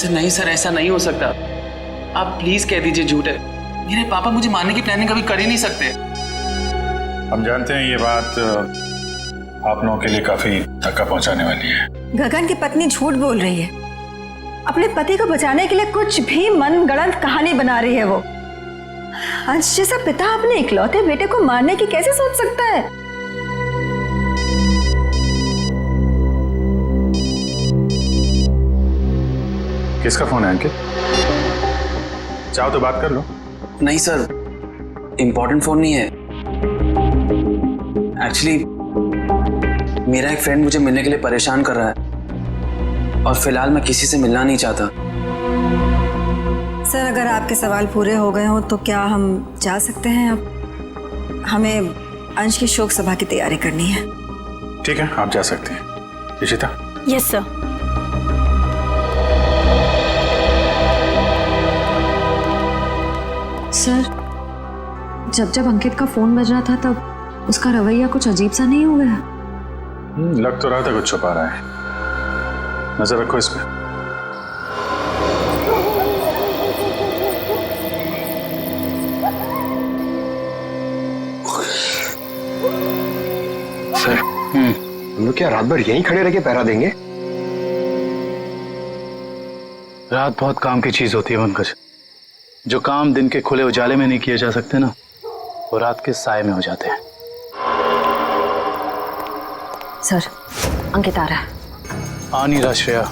Sir नहीं sir, ऐसा नहीं हो सकता। आप प्लीज कह दीजिए झूठ है। मेरे पापा मुझे मारने की प्लानिंग कभी कर ही नहीं सकते। हम जानते हैं ये बात आप लोगों के लिए काफी धक्का पहुंचाने वाली है। गगन की पत्नी झूठ बोल रही है। अपने पति को बचाने के लिए कुछ भी मनगढ़ंत कहानी बना रही है वो। अंश जैसा पिता अपने इकलौते बेटे को मारने की कैसे सोच सकता है? किसका फोन है अंकित? चाहो तो बात कर लो। नहीं सर, इंपॉर्टेंट फोन नहीं है। एक्चुअली मेरा एक फ्रेंड मुझे मिलने के लिए परेशान कर रहा है और फिलहाल मैं किसी से मिलना नहीं चाहता। सर अगर आपके सवाल पूरे हो गए हो तो क्या हम जा सकते हैं? अब हमें अंश की शोक सभा की तैयारी करनी है। ठीक है, आप जा सकते हैं। इशिता? Yes sir. सर जब अंकित का फोन बज रहा था तब उसका रवैया कुछ अजीब सा नहीं हो गया? लग तो रहा था कुछ छुपा रहा है। नजर रखो इस पे। सर हम लोग क्या रात भर यहीं खड़े रह के पहरा देंगे? रात बहुत काम की चीज होती है पंकज। जो काम दिन के खुले उजाले में नहीं किए जा सकते ना, वो रात के साए में हो जाते हैं। सर अंकित आ रहा है। आ नहीं रहा श्रेया,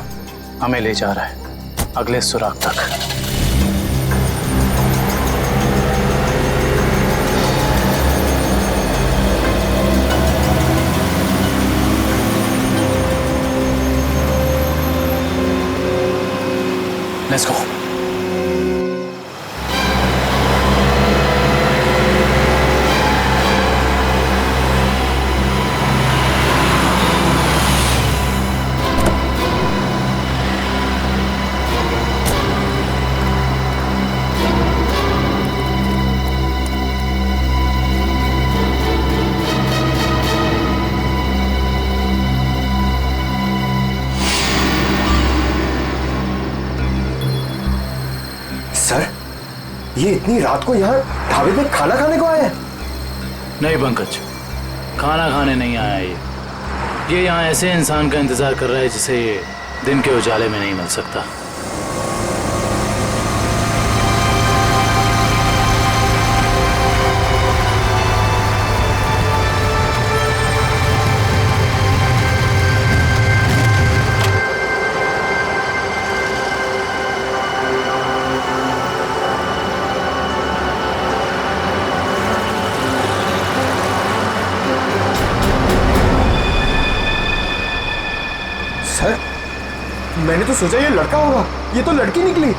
हमें ले जा रहा है अगले सुराग तक। Let's go. सर ये इतनी रात को यहाँ ढाबे पे खाना खाने को आए हैं? नहीं पंकज, खाना खाने नहीं आया ये यहाँ ऐसे इंसान का इंतजार कर रहा है जिसे ये दिन के उजाले में नहीं मिल सकता। सर मैंने तो सोचा ये लड़का होगा, ये तो लड़की निकली।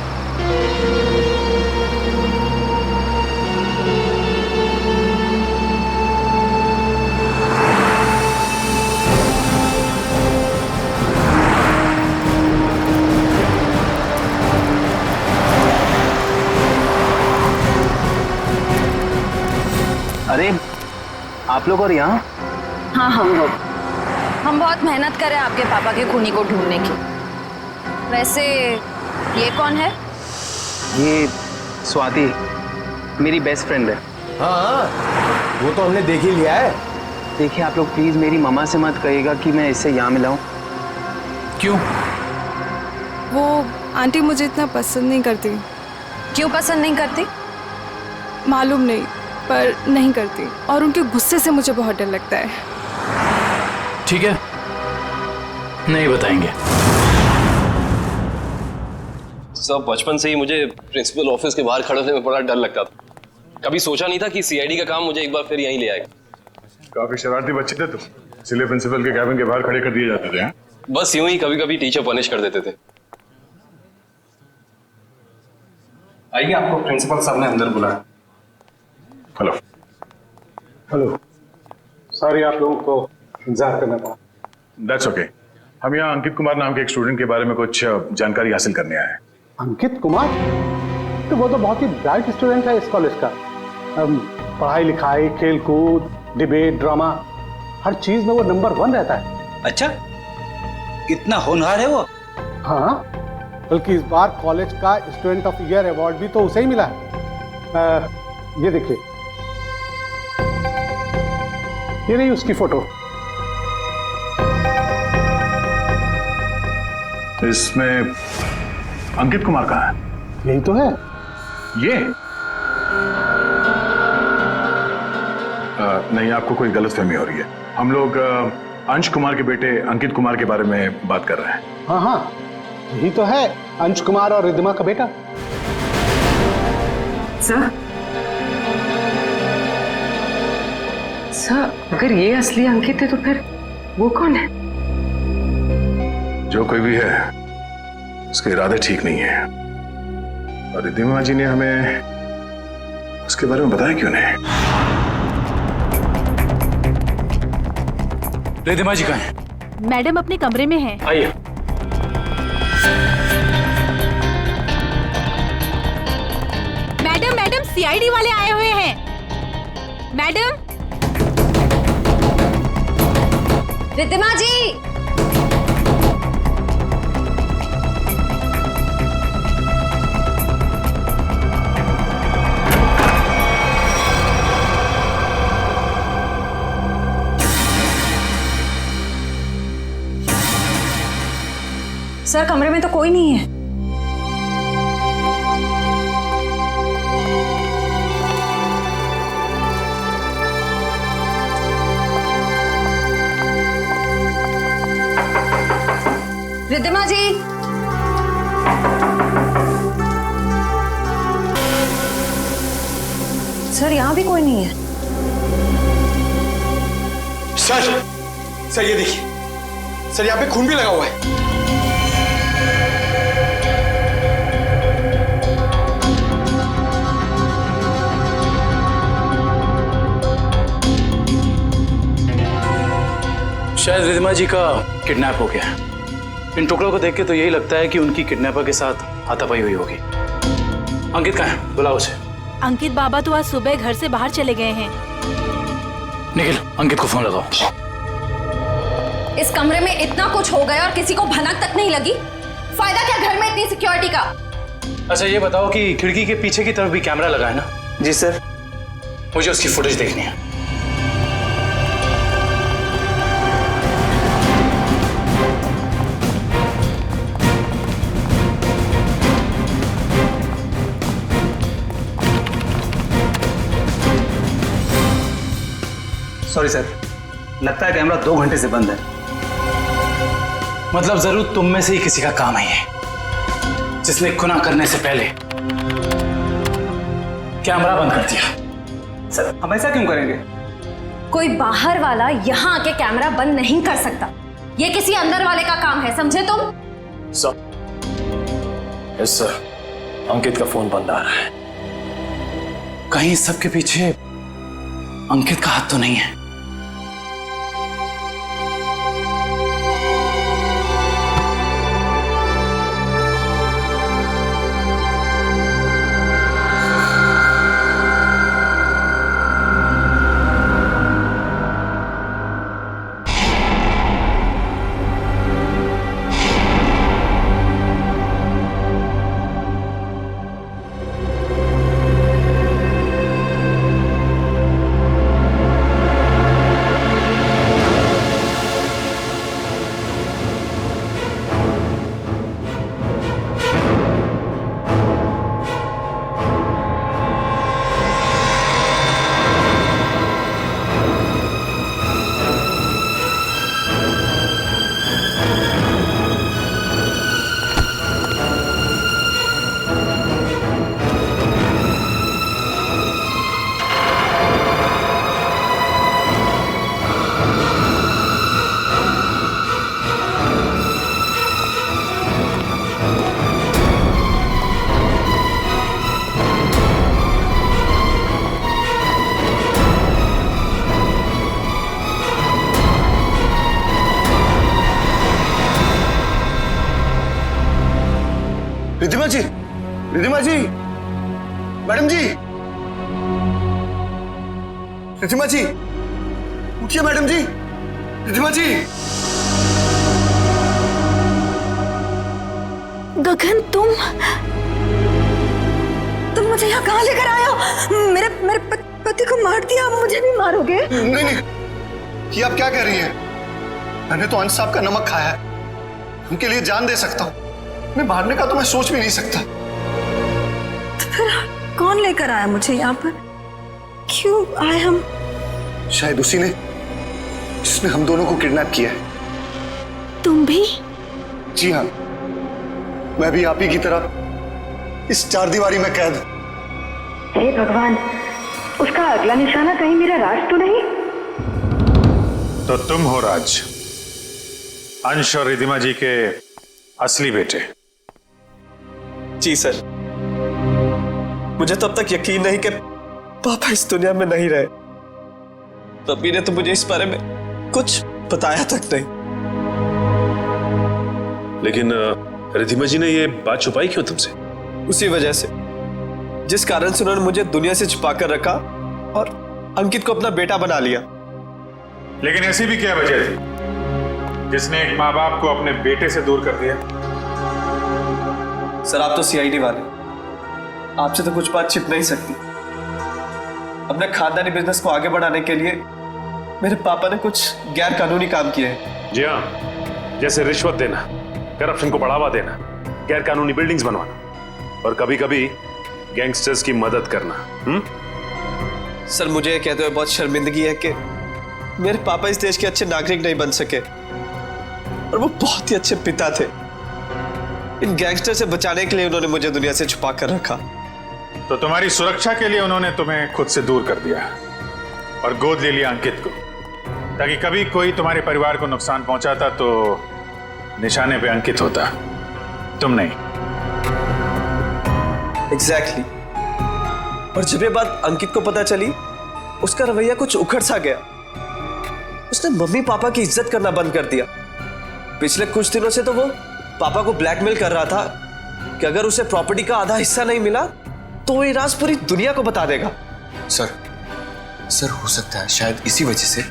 अरे आप लोग और यहाँ? हाँ हम बहुत मेहनत करें आपके पापा के खूनी को ढूंढने की। वैसे ये कौन है? ये स्वाति मेरी बेस्ट फ्रेंड है। हाँ वो तो हमने देख ही लिया है। देखिए आप लोग प्लीज मेरी मम्मा से मत कहिएगा कि मैं इससे यहाँ मिला हूँ। क्यों? वो आंटी मुझे इतना पसंद नहीं करती। क्यों पसंद नहीं करती? मालूम नहीं, पर नहीं करती। और उनके गुस्से से मुझे बहुत डर लगता है। ठीक है, नहीं बताएंगे। सब बचपन से ही मुझे प्रिंसिपल ऑफिस के बाहर खड़े होने में बड़ा डर लगता था। कभी सोचा नहीं था कि सीआईडी का काम मुझे एक बार फिर यहीं ले आएगा। काफी शरारती बच्चे थे तुम, इसलिए प्रिंसिपल के कैबिन के बाहर खड़े कर दिए जाते थे। बस यूं ही कभी कभी टीचर पनिश कर देते थे। आइए, आपको प्रिंसिपल साहब ने अंदर बुलाया। हेलो। हेलो, सॉरी आप लोगों को इंतजार करना पड़ा। That's okay. हम यहाँ अंकित कुमार नाम के एक स्टूडेंट के बारे में कुछ जानकारी हासिल करने आए हैं। अंकित कुमार? तो वो तो बहुत ही ब्राइट स्टूडेंट है इस कॉलेज का। पढ़ाई लिखाई, खेल कूद, डिबेट, ड्रामा, हर चीज में वो नंबर 1 रहता है। अच्छा, इतना होनहार है वो? हाँ, बल्कि इस बार कॉलेज का स्टूडेंट ऑफ ईयर अवार्ड भी तो उसे ही मिला है। ये देखिए, ये रही उसकी फोटो। इसमें अंकित कुमार कहाँ है? यही तो है। ये नहीं, आपको कोई गलतफहमी हो रही है। हम लोग अंश कुमार के बेटे अंकित कुमार के बारे में बात कर रहे हैं। हाँ हाँ, यही तो है, अंश कुमार और रिद्धिमा का बेटा। सर, अगर ये असली अंकित है तो फिर वो कौन है? जो कोई भी है, उसके इरादे ठीक नहीं है। और रिद्धिमा जी ने हमें उसके बारे में बताया क्यों नहीं? रिद्धिमा जी कहाँ हैं? मैडम अपने कमरे में हैं। आइए। मैडम सीआईडी वाले आए हुए हैं। मैडम। रिद्धिमा जी। सर, कमरे में तो कोई नहीं है। रिद्धिमा जी। सर, यहाँ भी कोई नहीं है। सर ये देखिए, सर यहाँ पे खून भी लगा हुआ है। शायद रिद्धिमा जी का किडनैप हो गया है। इन टुकड़ों को देख के तो यही लगता है कि उनकी किडनैपर के साथ हाथापाई हुई होगी। अंकित कहाँ है? बुलाओ उसे। अंकित बाबा तो आज सुबह घर से बाहर चले गए हैं। निखिल, अंकित को फोन लगाओ। इस कमरे में इतना कुछ हो गया और किसी को भनक तक नहीं लगी। फायदा क्या घर में इतनी सिक्योरिटी का? अच्छा, ये बताओ कि खिड़की के पीछे की तरफ भी कैमरा लगा है ना? जी सर। मुझे उसकी फुटेज देखनी है। सॉरी सर, लगता है कैमरा 2 घंटे से बंद है। मतलब जरूर तुम में से ही किसी का काम है ये, जिसने गुनाह करने से पहले कैमरा बंद कर दिया। सर, हम ऐसा क्यों करेंगे? कोई बाहर वाला यहाँ आके कैमरा बंद नहीं कर सकता। ये किसी अंदर वाले का काम है, समझे तुम? यस सर, अंकित का फोन बंद आ रहा है। कहीं इस सब के पीछे अंकित का हाथ तो नहीं है? रिद्धिमा जी, रिद्धिमा जी, मैडम जी, रिद्धिमा जी, उठिए मैडम जी, रिद्धिमा जी। गगन तुम मुझे यहाँ कहाँ लेकर आए हो? मेरे पति को मार दिया, आप मुझे भी मारोगे? नहीं नहीं, ये आप क्या कह रही हैं? मैंने तो अंश साहब का नमक खाया है, उनके लिए जान दे सकता हूँ। मैं मारने का तो मैं सोच भी नहीं सकता। तो फिर कौन लेकर आया मुझे यहाँ पर? क्यों आए हम? शायद उसी ने जिसने हम दोनों को किडनैप किया है। तुम भी? जी हाँ, मैं भी आप ही की तरह इस चारदीवारी में कैद। हे भगवान, उसका अगला निशाना कहीं मेरा राज तो नहीं? तो तुम हो राज, अंश और रिधिमा जी के असली बेटे। जी सर, मुझे तब तक यकीन नहीं कि पापा इस दुनिया में नहीं रहे। पप्पी ने तो मुझे इस बारे में कुछ बताया तक नहीं। लेकिन रिधिमा जी ने ये बात छुपाई क्यों तुमसे? उसी वजह से जिस कारण से उन्होंने मुझे दुनिया से छुपा कर रखा और अंकित को अपना बेटा बना लिया। लेकिन ऐसी भी क्या वजह थी जिसने एक माँ बाप को अपने बेटे से दूर कर दिया? सर, आप तो सीआईडी वाले, आपसे तो कुछ बात छिप नहीं सकती। अपने खानदानी बिजनेस को आगे बढ़ाने के लिए मेरे पापा ने कुछ गैर कानूनी काम किए हैं। जी हाँ, जैसे रिश्वत देना, करप्शन को बढ़ावा देना, गैर कानूनी बिल्डिंग्स बनवाना और कभी कभी गैंगस्टर्स की मदद करना। सर, मुझे ये कहते हुए बहुत शर्मिंदगी है कि मेरे पापा इस देश के अच्छे नागरिक नहीं बन सके और वो बहुत ही अच्छे पिता थे। इन गैंगस्टर से बचाने के लिए उन्होंने मुझे दुनिया से छुपा कर रखा। तो तुम्हारी सुरक्षा के लिए उन्होंने तुम्हें खुद से दूर कर दिया और गोद ले लिया अंकित को, ताकि कभी कोई तुम्हारे परिवार को नुकसान पहुंचाता तो निशाने पे अंकित होता, तुम नहीं। एग्जैक्टली। और जब ये बात अंकित को पता चली, उसका रवैया कुछ उखड़ सा गया। उसने मम्मी पापा की इज्जत करना बंद कर दिया। पिछले कुछ दिनों से तो वो पापा को ब्लैकमेल कर रहा था कि अगर उसे प्रॉपर्टी का आधा हिस्सा नहीं मिला तो वो ये राज पूरी दुनिया को बता देगा। सर हो सकता है शायद इसी वजह से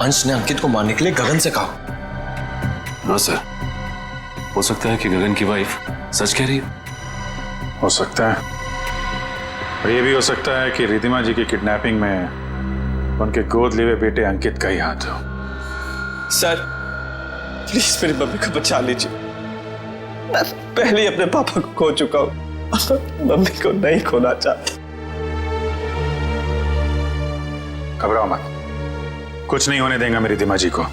अंश ने अंकित को मारने के लिए गगन से कहा। हाँ सर, हो सकता है कि गगन की वाइफ सच कह रही हो सकता है। और ये भी हो सकता है कि रिधिमा जी की किडनैपिंग में उनके गोद लिए हुए बेटे अंकित का ही हाथ हो। सर, प्लीज मेरी मम्मी को बचा लीजिए। मैं पहले ही अपने पापा को खो चुका हूं, मम्मी को नहीं खोना चाहता। घबराओ मत, कुछ नहीं होने देंगे मेरी रिधिमा जी को।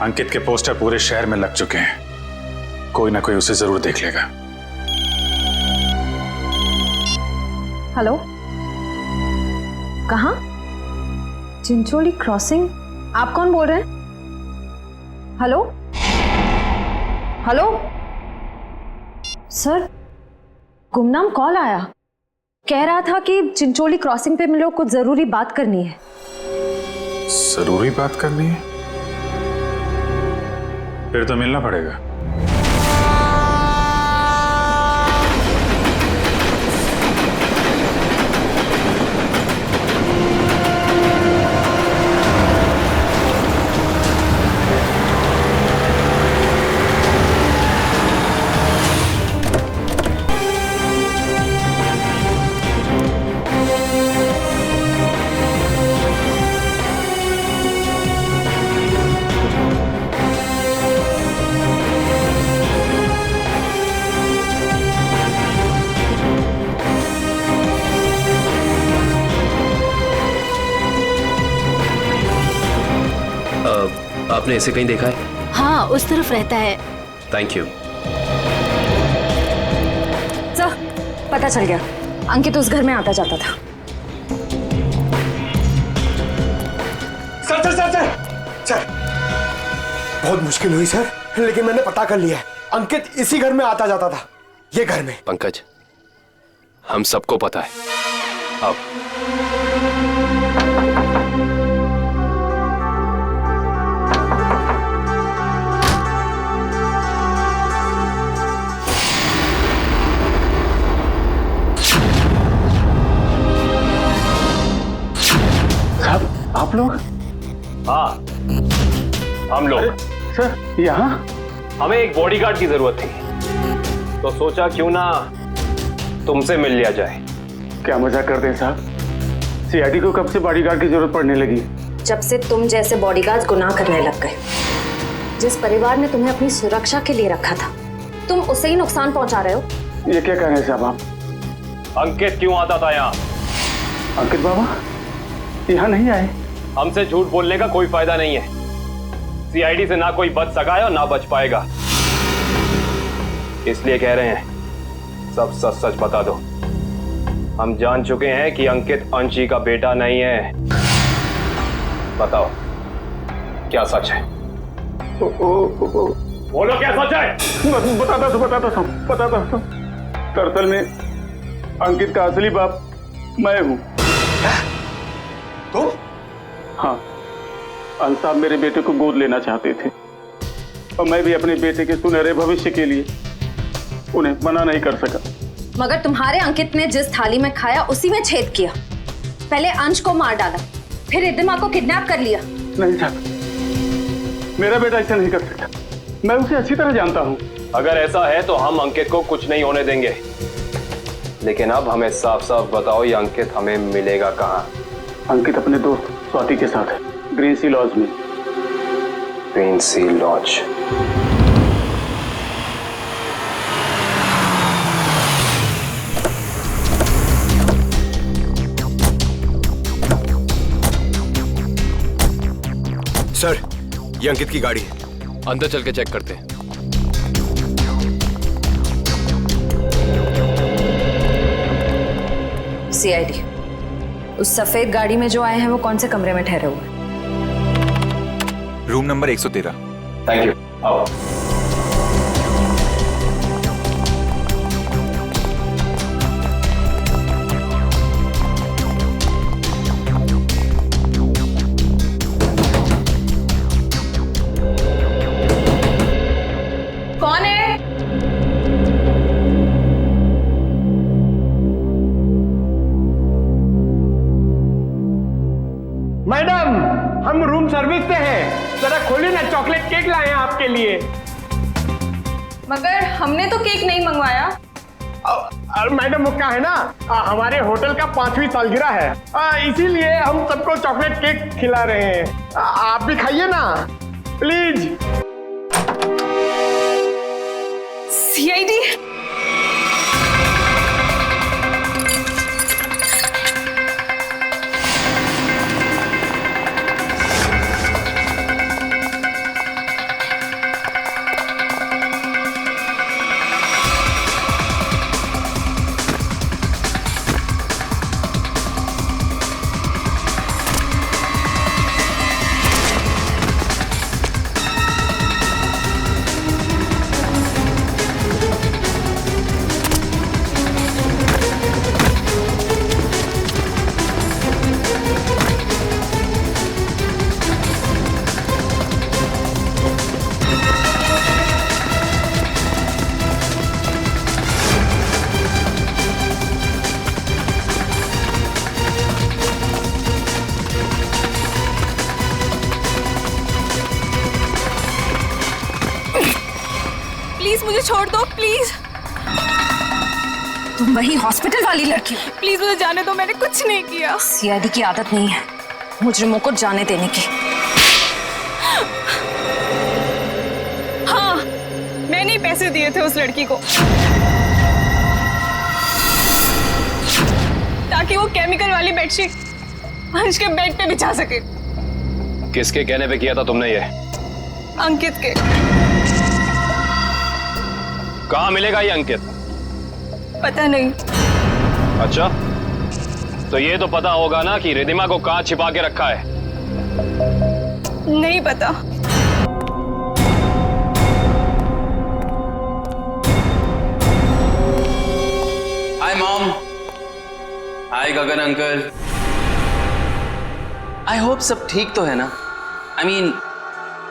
अंकित के पोस्टर पूरे शहर में लग चुके हैं, कोई ना कोई उसे जरूर देख लेगा। हेलो, कहाँ? चिंचोली क्रॉसिंग? आप कौन बोल रहे हैं? हेलो हेलो सर, गुमनाम कॉल आया, कह रहा था कि चिंचोली क्रॉसिंग पे मिलो, कुछ जरूरी बात करनी है। जरूरी बात करनी है? फिर तो मिलना पड़ेगा। आपने इसे कहीं देखा है? हाँ, उस तरफ रहता है। Thank you. सर, पता चल गया, अंकित उस घर में आता जाता था। सर, बहुत मुश्किल हुई सर, लेकिन मैंने पता कर लिया है। अंकित इसी घर में आता जाता था, ये घर में। पंकज, हम सबको पता है। अब आप लोग? हाँ, हम लोग। सर, यहाँ? हमें एक बॉडीगार्ड की जरूरत थी। तो सोचा क्यों ना तुमसे मिल लिया जाए। क्या मजाक करते हैं साहब? सीआईडी को कब से बॉडीगार्ड की जरूरत पड़ने लगी? जब से तुम जैसे बॉडीगार्ड गुनाह करने लग गए। जिस परिवार ने तुम्हें अपनी सुरक्षा के लिए रखा था, तुम उसे ही नुकसान पहुंचा रहे हो। ये क्या कह रहे हैं साहब आप? अंकित क्यों आता था यहाँ? अंकित बाबा यहाँ नहीं आए। हमसे झूठ बोलने का कोई फायदा नहीं है। सीआईडी से ना कोई बच सका है और ना बच पाएगा, इसलिए कह रहे हैं सब सच सच बता दो। हम जान चुके हैं कि अंकित अंशी का बेटा नहीं है। बताओ क्या सच है? बोलो क्या सच है? बताता था। दरअसल में अंकित का असली बाप मैं हूँ। तुम? हाँ, अंश साहब मेरे बेटे को गोद लेना चाहते थे और मैं भी अपने बेटे के सुनहरे भविष्य के लिए उन्हें मना नहीं कर सका। मगर तुम्हारे अंकित ने जिस थाली में खाया उसी में छेद किया। पहले अंश को मार डाला, फिर रिद्धिमा को किडनैप कर लिया। नहीं साहब, मेरा बेटा ऐसा नहीं कर सकता। मैं उसे अच्छी तरह जानता हूँ। अगर ऐसा है तो हम अंकित को कुछ नहीं होने देंगे, लेकिन अब हमें साफ साफ बताओ ये अंकित हमें मिलेगा कहाँ? अंकित अपने दोस्त स्वाति के साथ है, ग्रीन सी लॉज में। ग्रीन सी लॉज? सर, ये अंकित की गाड़ी है। अंदर चल के चेक करते हैं। सीआईडी, उस सफेद गाड़ी में जो आए हैं वो कौन से कमरे में ठहरे हुए? Room number 113। Thank you. आओ। कौन है? मैडम, हम रूम सर्विस से हैं। जरा खोलिए ना, चॉकलेट केक लाए हैं आपके लिए। मगर हमने तो केक नहीं मंगवाया। मैडम वो क्या है ना, हमारे होटल का 5वीं सालगिरह है, इसीलिए हम सबको चॉकलेट केक खिला रहे हैं। आप भी खाइए ना प्लीज। सीआईडी? प्लीज मुझे छोड़ दो, प्लीज। तुम वही हॉस्पिटल वाली लड़की हो? प्लीज मुझे जाने दो, मैंने कुछ नहीं किया। सीआईडी की आदत नहीं है मुजरिमों को जाने देने की। हाँ, मैंने ही पैसे दिए थे उस लड़की को ताकि वो केमिकल वाली बेडशीट अंश के बेड पे बिछा सके। किसके कहने पे किया था तुमने ये? अंकित के। कहाँ मिलेगा ये अंकित? पता नहीं। अच्छा, तो ये तो पता होगा ना कि रिद्धिमा को कहाँ छिपा के रखा है? नहीं पता। Hi mom. Hi Gagan uncle. I hope सब ठीक तो है ना? आई मीन,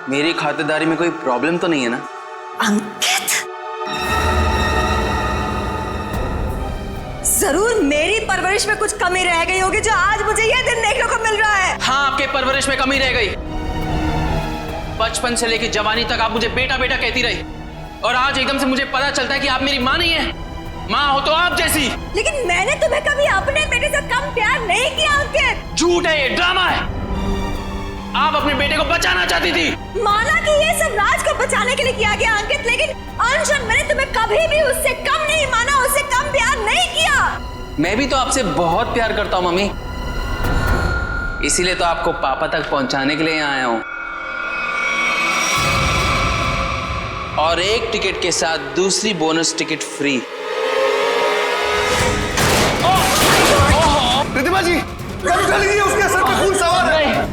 मेरी खातिरदारी में कोई प्रॉब्लम तो नहीं है ना? अंकित, जरूर मेरी परवरिश में कुछ कमी रह गई होगी जो आज मुझे यह दिन देखने को मिल रहा है। हाँ, आपके परवरिश में कमी रह गई। बचपन से लेकर जवानी तक आप मुझे बेटा बेटा कहती रही, और आज एकदम से मुझे पता चलता है कि आप मेरी माँ नहीं है। माँ हो तो आप जैसी। लेकिन मैंने तुम्हें कभी अपने बेटे से कम प्यार नहीं किया अंकित। झूठ है, ये ड्रामा है। आप अपने बेटे को बचाना चाहती थी। माना कि ये सब राज को बचाने के लिए किया गया अंकित, लेकिन अंश और मैंने तुम्हें कभी भी उससे कम नहीं माना, उससे कम प्यार नहीं किया। मैं भी तो आपसे बहुत प्यार करता हूँ मम्मी, इसीलिए तो आपको पापा तक पहुंचाने के लिए यहाँ आया हूँ। और एक टिकट के साथ दूसरी बोनस टिकट फ्री। रिद्धिमा जी, उठा लीजिए, उसके सर पे खून सवार है।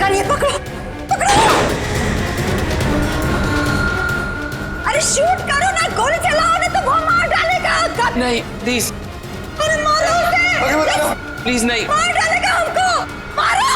ये पकड़ो, पकड़ो। अरे शूट करो ना, गोली चलाओ ना, तो वो मार डालेगा। नहीं प्लीज, अरे मारो उसे। प्लीज नहीं, मार डालेगा हमको, मारो।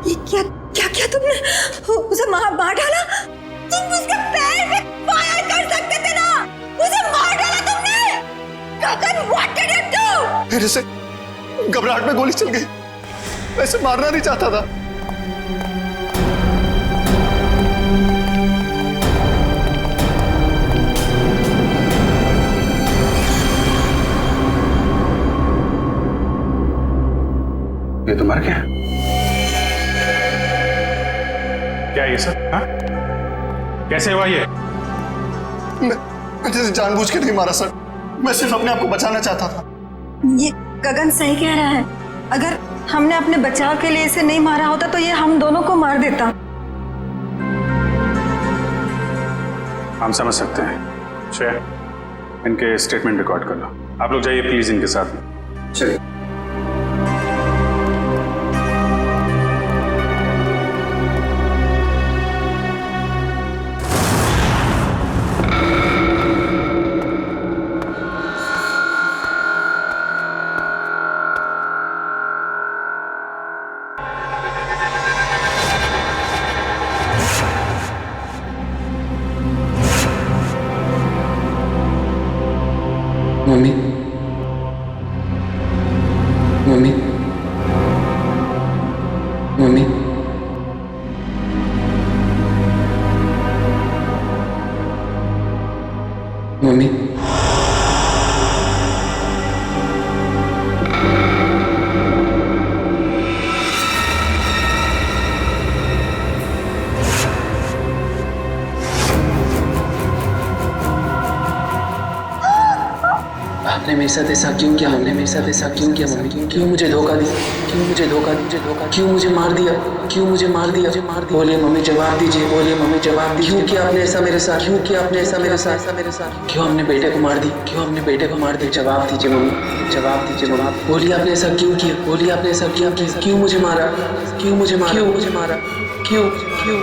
ये क्या क्या क्या तुमने उसे मार डाला? तुम उसके पैर पे फायर कर सकते थे ना, उसे मार डाला तुमने। गगन, what did you do? मेरे से घबराहट में गोली चल गई, वैसे मारना नहीं चाहता था। ये तो मर गया क्या? ये सब हाँ? कैसे हुआ ये? मैं जानबूझ के नहीं मारा सर, मैं सिर्फ अपने आप को बचाना चाहता था। ये गगन सही कह रहा है, अगर हमने अपने बचाव के लिए इसे नहीं मारा होता तो ये हम दोनों को मार देता। हम समझ सकते हैं। श्रेया, इनके स्टेटमेंट रिकॉर्ड कर लो। आप लोग जाइए प्लीज इनके साथ में। चलिए। मम्मी, मम्मी, मम्मी, मम्मी, आपने मेरे साथ ऐसा क्यों किया? हमने मेरे साथ ऐसा क्यों किया मम्मी? क्यों मुझे धोखा दिया? क्यों मुझे धोखा दिया? क्यों मुझे मार दिया? क्यों मुझे मार दिया? बोलिए मम्मी, जवाब दीजिए। बोलिए मम्मी, जवाब दीजिए। क्यों किया आपने ऐसा मेरे साथ? क्यों किया आपने ऐसा मेरे साथ? क्यों हमने बेटे को मार दी? क्यों हमने बेटे को मार दी? जवाब दीजिए मम्मी, जवाब दीजिए मम्मी। बोलिए आपने ऐसा क्यों किया? बोलिए आपने ऐसा क्यों किया? क्यों मुझे मारा? क्यों मुझे मारा? क्यों मुझे मारा? क्यों क्यों?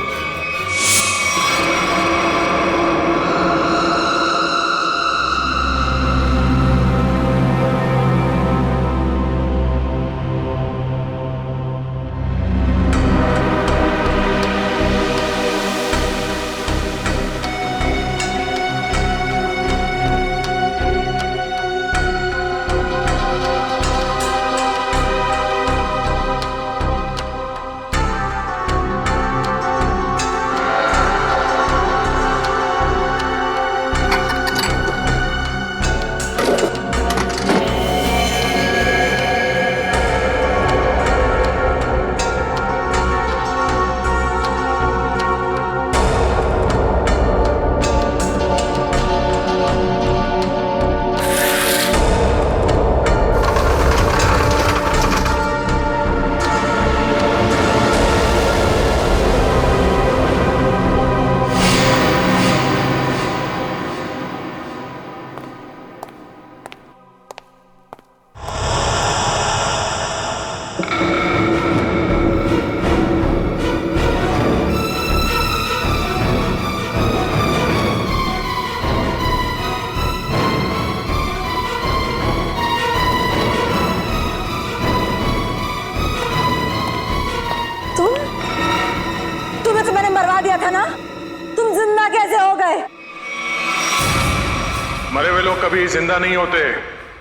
मरे हुए लोग कभी जिंदा नहीं होते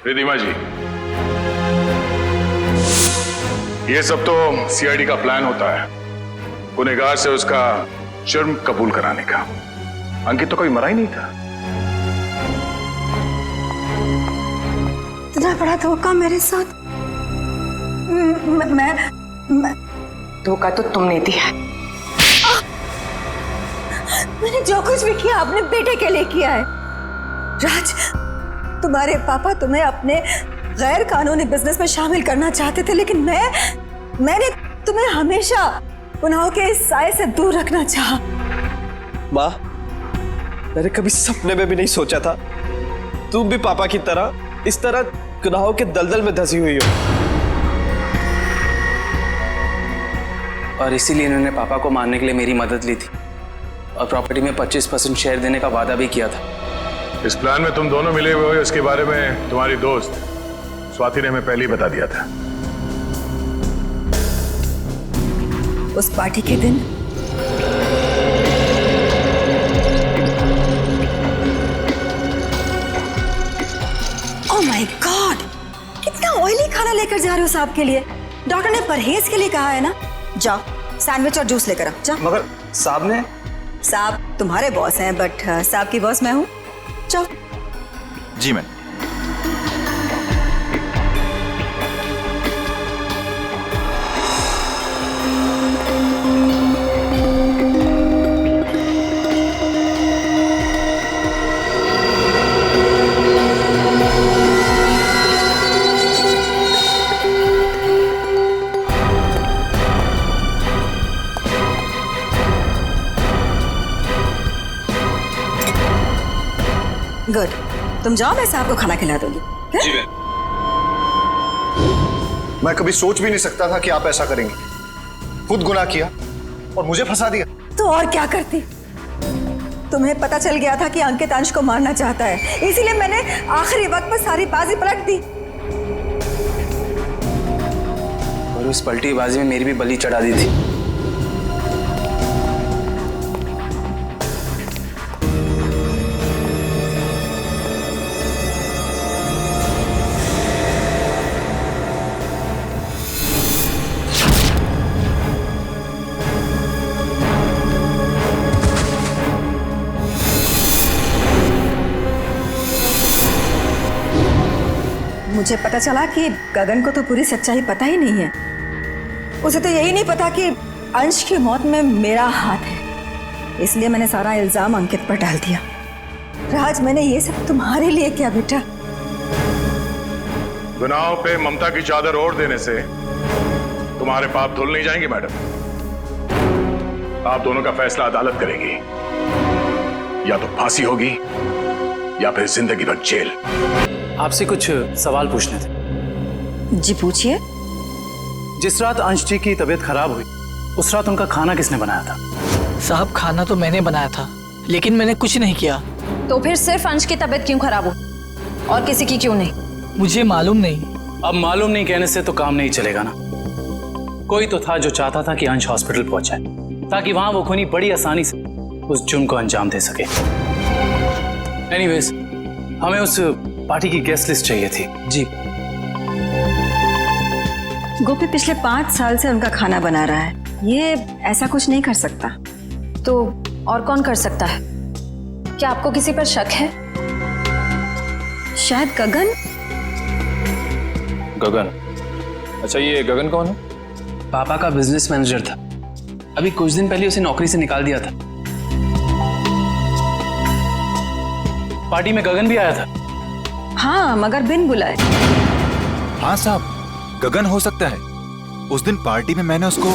रिधिमा जी। ये सब तो सीआईडी का प्लान होता है, गुनहगार से उसका जुर्म कबूल कराने का। अंकित तो कभी मरा ही नहीं था। इतना बड़ा धोखा मेरे साथ। मैं धोखा तो तुमने दिया। मैंने जो कुछ भी किया अपने बेटे के लिए किया है। राज, तुम्हारे पापा तुम्हें अपने गैर कानूनी बिजनेस में शामिल करना चाहते थे, लेकिन मैंने तुम्हें हमेशा गुनाहों के इस साए से दूर रखना चाहा। माँ, मैंने कभी सपने में भी नहीं सोचा था तुम भी पापा की तरह इस तरह गुनाहों के दलदल में धंसी हुई हो। और इसीलिए इन्होंने पापा को मारने के लिए मेरी मदद ली थी और प्रॉपर्टी में 25% शेयर देने का वादा भी किया था। इस प्लान में तुम दोनों मिले हुए हो, इसके बारे में तुम्हारी दोस्त स्वाति ने हमें पहले ही बता दिया था। उस पार्टी के दिन ओह माय गॉड, कितना ऑयली खाना लेकर जा रहे हो साहब के लिए? डॉक्टर ने परहेज के लिए कहा है ना। जाओ सैंडविच और जूस लेकर आओ। जाओ। मगर साहब ने? साहब तुम्हारे बॉस हैं, बट साहब की बॉस मैं हूँ। जाओ। जी मैम। गुड, तुम जाओ, मैं साहब को खाना खिला दूंगी। जी मैम। मैं कभी सोच भी नहीं सकता था कि आप ऐसा करेंगे। खुद गुनाह किया और मुझे फंसा दिया। तो और क्या करती? तुम्हें पता चल गया था कि अंकित अंश को मारना चाहता है, इसीलिए मैंने आखिरी वक्त पर सारी बाजी पलट दी। और उस पलटी बाजी में मेरी भी बलि चढ़ा दी थी। मुझे पता चला कि गगन को तो पूरी सच्चाई पता ही नहीं है। उसे तो यही नहीं पता कि अंश की मौत में मेरा हाथ है, इसलिए मैंने सारा इल्जाम अंकित पर डाल दिया। राज, मैंने ये सब तुम्हारे लिए किया बेटा। गुनाहों पे ममता की चादर ओढ़ देने से तुम्हारे पाप धुल नहीं जाएंगे मैडम। आप दोनों का फैसला अदालत करेगी, या तो फांसी होगी या फिर जिंदगी भर जेल। आपसे कुछ सवाल पूछने थे। जी पूछिए। जिस रात अंश जी की तबीयत खराब हुई, उस रात उनका खाना किसने बनाया था? साहब, खाना तो मैंने बनाया था, लेकिन मैंने कुछ नहीं किया। तो फिर सिर्फ अंश की तबीयत क्यों खराब हो और किसी की क्यों नहीं? मुझे मालूम नहीं। अब मालूम नहीं कहने से तो काम नहीं चलेगा ना। कोई तो था जो चाहता था कि अंश हॉस्पिटल पहुंचे, ताकि वहां वो खूनी बड़ी आसानी से उस जुर्म को अंजाम दे सके। एनीवेज, हमें उस पार्टी की गेस्ट लिस्ट चाहिए थी। जी। गोपी पिछले 5 साल से उनका खाना बना रहा है, ये ऐसा कुछ नहीं कर सकता। तो और कौन कर सकता है? क्या आपको किसी पर शक है? शायद गगन। गगन? अच्छा, ये गगन कौन है? पापा का बिजनेस मैनेजर था। अभी कुछ दिन पहले उसे नौकरी से निकाल दिया था। पार्टी में गगन भी आया था? हाँ, मगर बिन बुलाए। हाँ साहब, गगन हो सकता है। उस दिन पार्टी में मैंने उसको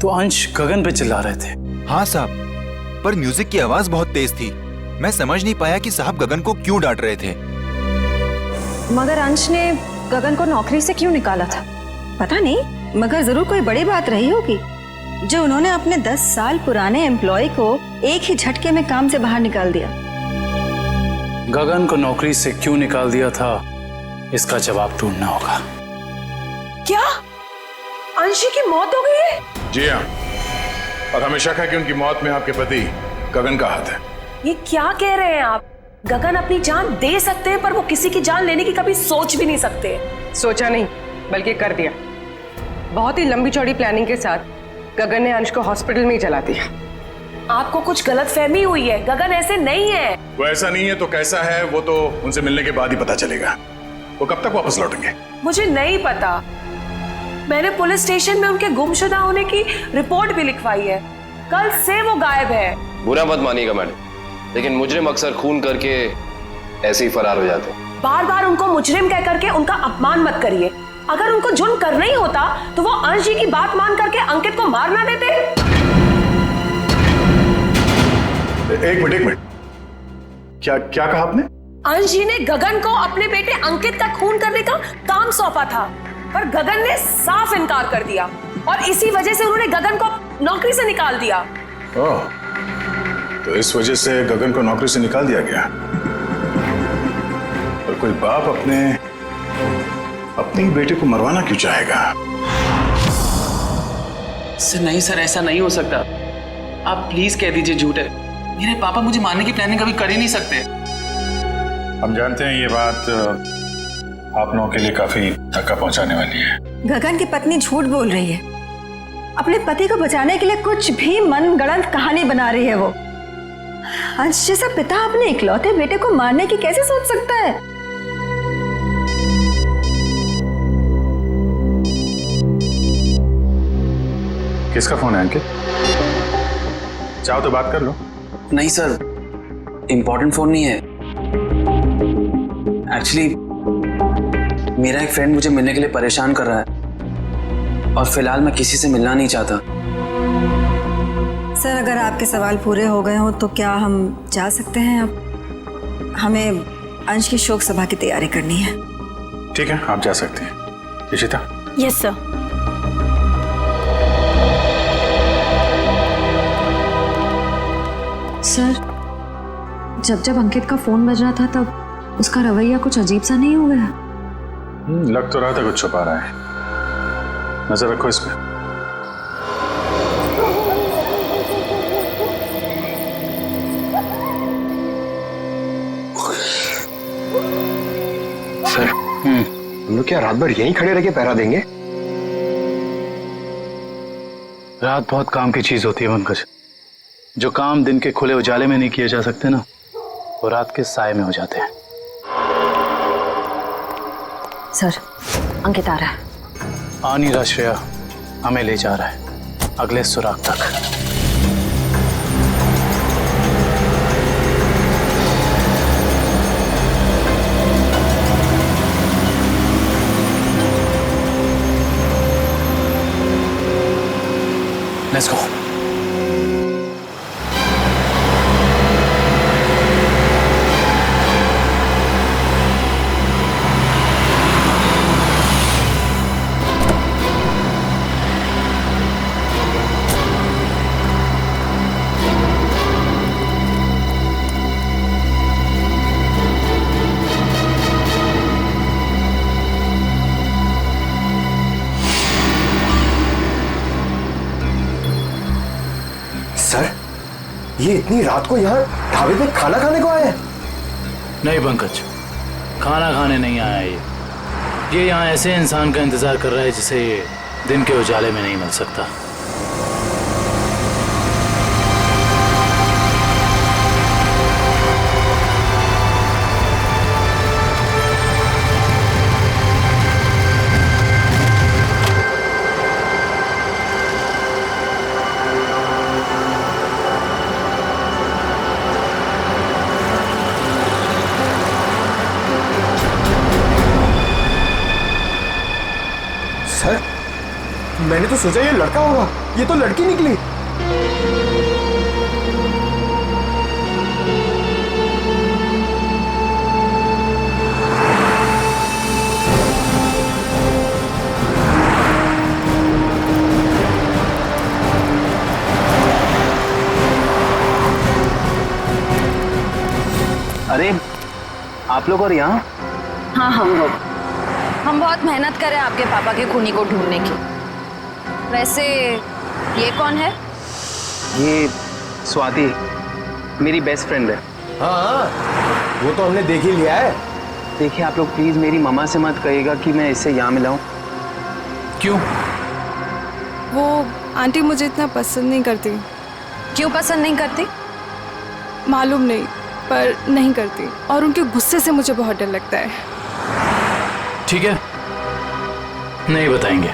तो अंश गगन पे चिल्ला रहे थे? हाँ साहब, पर म्यूजिक की आवाज बहुत तेज थी। मैं समझ नहीं पाया कि साहब गगन को क्यों डांट रहे थे। मगर अंश ने गगन को नौकरी से क्यों निकाला था? पता नहीं, मगर जरूर कोई बड़ी बात रही होगी जो उन्होंने अपने 10 साल पुराने एम्प्लॉय को एक ही झटके में काम से बाहर निकाल दिया। गगन को नौकरी से क्यों निकाल दिया था, इसका जवाब ढूंढना होगा। क्या अंशी की मौत हो गई है? जी हाँ, और हमें शक है कि उनकी मौत में आपके पति गगन का हाथ है। ये क्या कह रहे हैं आप? गगन अपनी जान दे सकते हैं पर वो किसी की जान लेने की कभी सोच भी नहीं सकते। सोचा नहीं बल्कि कर दिया। बहुत ही लंबी चौड़ी प्लानिंग के साथ गगन ने अंश को हॉस्पिटल में ही जला दिया। आपको कुछ गलतफहमी हुई है, गगन ऐसे नहीं है। वो ऐसा नहीं है तो कैसा है वो तो उनसे मिलने के बाद ही पता चलेगा। वो कब तक वापस लौटेंगे? मुझे नहीं पता। मैंने पुलिस स्टेशन में उनके गुमशुदा होने की रिपोर्ट भी लिखवाई है। कल से वो गायब है। बुरा मत मानिएगा मैडम, लेकिन मुजरिम अक्सर खून करके ऐसे ही फरार हो जाते हैं। बार बार उनको मुजरिम कह करके उनका अपमान मत करिए। अगर उनको जुर्म करना ही होता तो वो अंश जी की बात मान करके अंकित को मार ना देते। एक मिनट, क्या कहा आपने? अंश जी ने गगन को अपने बेटे अंकित का खून करने का काम सौंपा था, पर गगन ने साफ इनकार कर दिया और इसी वजह से उन्होंने गगन को नौकरी से निकाल दिया। ओह, तो इस वजह से गगन को नौकरी से निकाल दिया गया। और कोई बाप अपने बेटे को मरवाना क्यों चाहेगा? सर नहीं सर, ऐसा नहीं हो सकता। आप प्लीज कह दीजिए झूठ है। मेरे पापा मुझे मारने की प्लानिंग कभी कर ही नहीं सकते। हम जानते हैं ये बात आप लोगों के लिए काफी धक्का पहुंचाने वाली है। गगन की पत्नी झूठ बोल रही है। अपने पति को बचाने के लिए कुछ भी मनगढ़ंत कहानी बना रही है वो। अंश जैसा पिता अपने इकलौते बेटे को मारने की कैसे सोच सकता है? किसका फोन है अंकित? चाहो तो बात कर लो। नहीं सर, इंपॉर्टेंट फोन नहीं है। एक्चुअली मेरा एक फ्रेंड मुझे मिलने के लिए परेशान कर रहा है और फिलहाल मैं किसी से मिलना नहीं चाहता। सर अगर आपके सवाल पूरे हो गए हो तो क्या हम जा सकते हैं? अब हमें अंश की शोक सभा की तैयारी करनी है। ठीक है, आप जा सकते हैं। इशिता? Yes sir. सर जब अंकित का फोन बज रहा था तब उसका रवैया कुछ अजीब सा नहीं हो गया? लग तो रहा था कुछ छुपा रहा है। नजर रखो इस पे। सर हम लोग क्या रात भर यहीं खड़े रह के पहरा देंगे? रात बहुत काम की चीज होती है पंकज। जो काम दिन के खुले उजाले में नहीं किए जा सकते ना, वो रात के साए में हो जाते हैं। सर अंकित आ रहा है। आ नहीं रहा श्रेया, हमें ले जा रहा है अगले सुराग तक। Let's go. सर ये इतनी रात को यहाँ ढाबे पे खाना खाने को आए हैं? नहीं पंकज, खाना खाने नहीं आया ये यहाँ ऐसे इंसान का इंतजार कर रहा है जिसे दिन के उजाले में नहीं मिल सकता। सर मैंने तो सोचा ये लड़का होगा, ये तो लड़की निकली। अरे आप लोग और यहाँ? हाँ हम लोग। हम बहुत मेहनत करें आपके पापा के खूनी को ढूंढने की। वैसे ये कौन है? ये स्वाति मेरी बेस्ट फ्रेंड है। हाँ, वो तो हमने देख ही लिया है। देखिए आप लोग प्लीज मेरी मम्मा से मत कहिएगा कि मैं इससे यहाँ मिला हूँ। क्यों? वो आंटी मुझे इतना पसंद नहीं करती। क्यों पसंद नहीं करती? मालूम नहीं, पर नहीं करती, और उनके गुस्से से मुझे बहुत डर लगता है। ठीक है, नहीं बताएंगे।